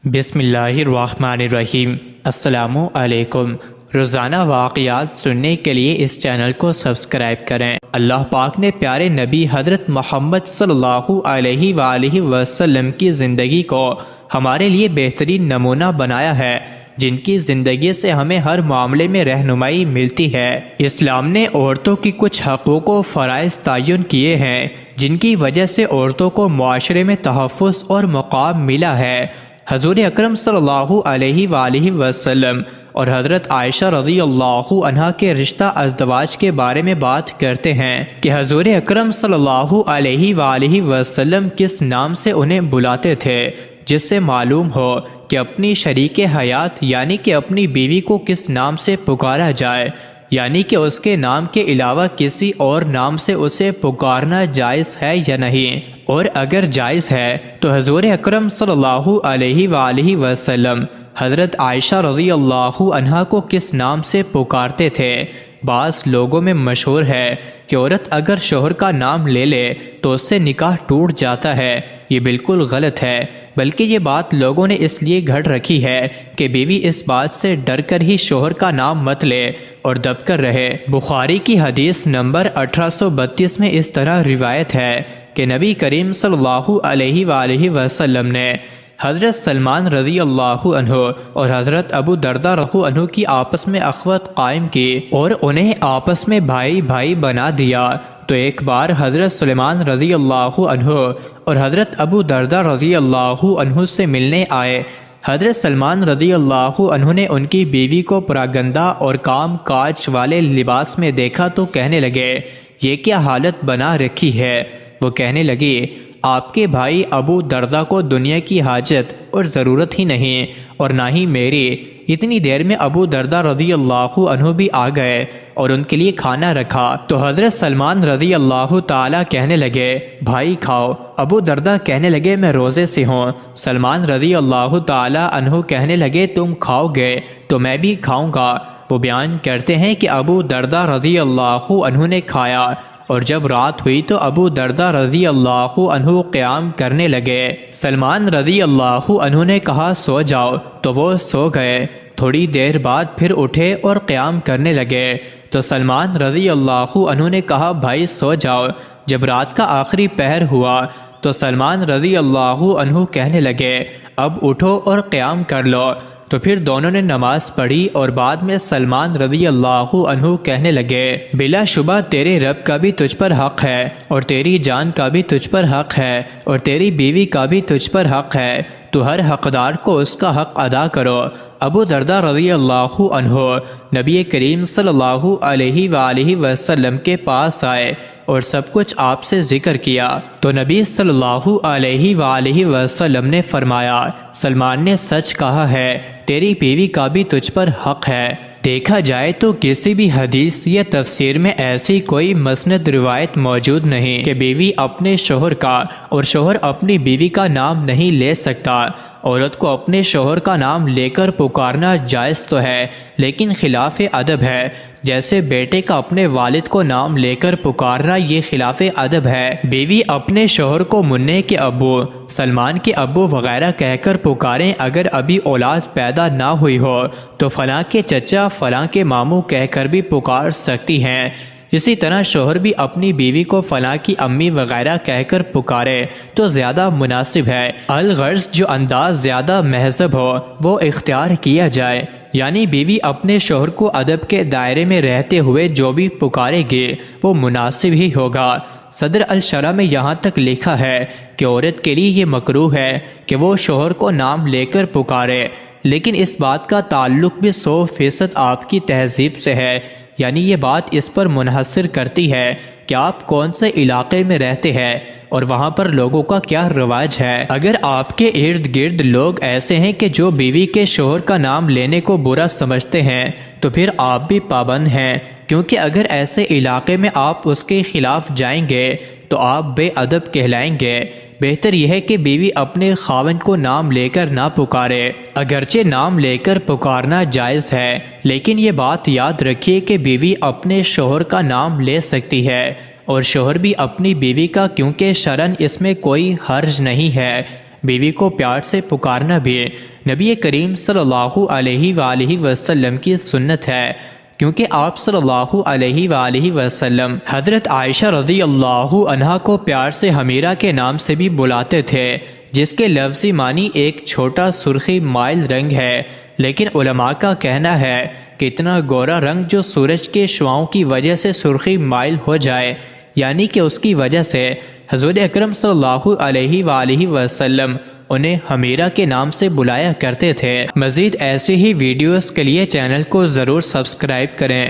بسم اللہ الرحمن الرحیم۔ السلام علیکم۔ روزانہ واقعات سننے کے لیے اس چینل کو سبسکرائب کریں۔ اللہ پاک نے پیارے نبی حضرت محمد صلی اللہ علیہ وآلہ وسلم کی زندگی کو ہمارے لیے بہترین نمونہ بنایا ہے، جن کی زندگی سے ہمیں ہر معاملے میں رہنمائی ملتی ہے۔ اسلام نے عورتوں کی کچھ حقوق و فرائض تعین کیے ہیں، جن کی وجہ سے عورتوں کو معاشرے میں تحفظ اور مقام ملا ہے۔ حضور اکرم صلی اللہ علیہ وآلہ وسلم اور حضرت عائشہ رضی اللہ عنہا کے رشتہ ازدواج کے بارے میں بات کرتے ہیں کہ حضور اکرم صلی اللہ علیہ وآلہ وسلم کس نام سے انہیں بلاتے تھے، جس سے معلوم ہو کہ اپنی شریک حیات یعنی کہ اپنی بیوی کو کس نام سے پکارا جائے، یعنی کہ اس کے نام کے علاوہ کسی اور نام سے اسے پکارنا جائز ہے یا نہیں، اور اگر جائز ہے تو حضور اکرم صلی اللہ علیہ وآلہ وسلم حضرت عائشہ رضی اللہ عنہا کو کس نام سے پکارتے تھے۔ بعض لوگوں میں مشہور ہے کہ عورت اگر شوہر کا نام لے لے تو اس سے نکاح ٹوٹ جاتا ہے۔ یہ بالکل غلط ہے، بلکہ یہ بات لوگوں نے اس لیے گھڑ رکھی ہے کہ بیوی اس بات سے ڈر کر ہی شوہر کا نام مت لے اور دب کر رہے۔ بخاری کی حدیث نمبر 1832 میں اس طرح روایت ہے کہ نبی کریم صلی اللہ علیہ وآلہ وسلم نے حضرت سلمان رضی اللہ عنہ اور حضرت ابو دردہ رضی اللہ عنہ کی آپس میں اخوت قائم کی اور انہیں آپس میں بھائی بھائی بنا دیا۔ تو ایک بار حضرت سلمان رضی اللہ عنہ اور حضرت ابو دردہ رضی اللہ عنہ سے ملنے آئے۔ حضرت سلمان رضی اللہ عنہ نے ان کی بیوی کو پراگندہ اور کام کاج والے لباس میں دیکھا تو کہنے لگے، یہ کیا حالت بنا رکھی ہے؟ وہ کہنے لگی، آپ کے بھائی ابو دردہ کو دنیا کی حاجت اور ضرورت ہی نہیں، اور نہ ہی میری۔ اتنی دیر میں ابو دردہ رضی اللہ عنہ بھی آ گئے اور ان کے لیے کھانا رکھا۔ تو حضرت سلمان رضی اللہ تعالیٰ کہنے لگے، بھائی کھاؤ۔ ابو دردہ کہنے لگے، میں روزے سے ہوں۔ سلمان رضی اللہ تعالیٰ عنہ کہنے لگے، تم کھاؤ گے تو میں بھی کھاؤں گا۔ وہ بیان کرتے ہیں کہ ابو دردہ رضی اللہ عنہ نے کھایا، اور جب رات ہوئی تو ابو دردہ رضی اللہ عنہ قیام کرنے لگے۔ سلمان رضی اللہ عنہ نے کہا، سو جاؤ، تو وہ سو گئے۔ تھوڑی دیر بعد پھر اٹھے اور قیام کرنے لگے۔ تو سلمان رضی اللہ عنہ نے کہا، بھائی سو جاؤ۔ جب رات کا آخری پہر ہوا تو سلمان رضی اللہ عنہ کہنے لگے، اب اٹھو اور قیام کر لو۔ تو پھر دونوں نے نماز پڑھی اور بعد میں سلمان رضی اللہ عنہ کہنے لگے، بلا شبہ تیرے رب کا بھی تجھ پر حق ہے، اور تیری جان کا بھی تجھ پر حق ہے، اور تیری بیوی کا بھی تجھ پر حق ہے۔ تو ہر حقدار کو اس کا حق ادا کرو۔ ابو دردہ رضی اللہ عنہ نبی کریم صلی اللہ علیہ وآلہ وسلم کے پاس آئے اور سب کچھ آپ سے ذکر کیا۔ تو نبی صلی اللہ علیہ وآلہ وسلم نے فرمایا، سلمان نے سچ کہا ہے، تیری بیوی کا بھی تجھ پر حق ہے۔ دیکھا جائے تو کسی بھی حدیث یا تفسیر میں ایسی کوئی مسند روایت موجود نہیں کہ بیوی اپنے شوہر کا اور شوہر اپنی بیوی کا نام نہیں لے سکتا۔ عورت کو اپنے شوہر کا نام لے کر پکارنا جائز تو ہے، لیکن خلاف ادب ہے۔ جیسے بیٹے کا اپنے والد کو نام لے کر پکارنا، یہ خلاف ادب ہے۔ بیوی اپنے شوہر کو منع کے ابو، سلمان کے ابو وغیرہ کہہ کر پکاریں۔ اگر ابھی اولاد پیدا نہ ہوئی ہو تو فلاں کے چچا، فلاں کے ماموں کہہ کر بھی پکار سکتی ہیں۔ اسی طرح شوہر بھی اپنی بیوی کو فلاں کی امی وغیرہ کہہ کر پکارے تو زیادہ مناسب ہے۔ الغرض جو انداز زیادہ مہذب ہو وہ اختیار کیا جائے، یعنی بیوی اپنے شوہر کو ادب کے دائرے میں رہتے ہوئے جو بھی پکارے گی وہ مناسب ہی ہوگا۔ صدر الشرح میں یہاں تک لکھا ہے کہ عورت کے لیے یہ مکروہ ہے کہ وہ شوہر کو نام لے کر پکارے، لیکن اس بات کا تعلق بھی 100% آپ کی تہذیب سے ہے، یعنی یہ بات اس پر منحصر کرتی ہے کہ آپ کون سے علاقے میں رہتے ہیں اور وہاں پر لوگوں کا کیا رواج ہے۔ اگر آپ کے ارد گرد لوگ ایسے ہیں کہ جو بیوی کے شوہر کا نام لینے کو برا سمجھتے ہیں تو پھر آپ بھی پابند ہیں، کیونکہ اگر ایسے علاقے میں آپ اس کے خلاف جائیں گے تو آپ بے ادب کہلائیں گے۔ بہتر یہ ہے کہ بیوی اپنے خاوند کو نام لے کر نہ پکارے۔ اگرچہ نام لے کر پکارنا جائز ہے، لیکن یہ بات یاد رکھیے کہ بیوی اپنے شوہر کا نام لے سکتی ہے اور شوہر بھی اپنی بیوی کا، کیونکہ شرعاً اس میں کوئی حرج نہیں ہے۔ بیوی کو پیار سے پکارنا بھی نبی کریم صلی اللہ علیہ وآلہ وسلم کی سنت ہے، کیونکہ آپ صلی اللہ علیہ وآلہ وسلم حضرت عائشہ رضی اللہ عنہا کو پیار سے حمیرہ کے نام سے بھی بلاتے تھے، جس کے لفظی معنی ایک چھوٹا سرخی مائل رنگ ہے، لیکن علماء کا کہنا ہے کہ اتنا گورا رنگ جو سورج کے شعاؤں کی وجہ سے سرخی مائل ہو جائے، یعنی کہ اس کی وجہ سے حضور اکرم صلی اللہ علیہ وآلہ وسلم انہیں حمیرہ کے نام سے بلایا کرتے تھے۔ مزید ایسے ہی ویڈیوز کے لیے چینل کو ضرور سبسکرائب کریں۔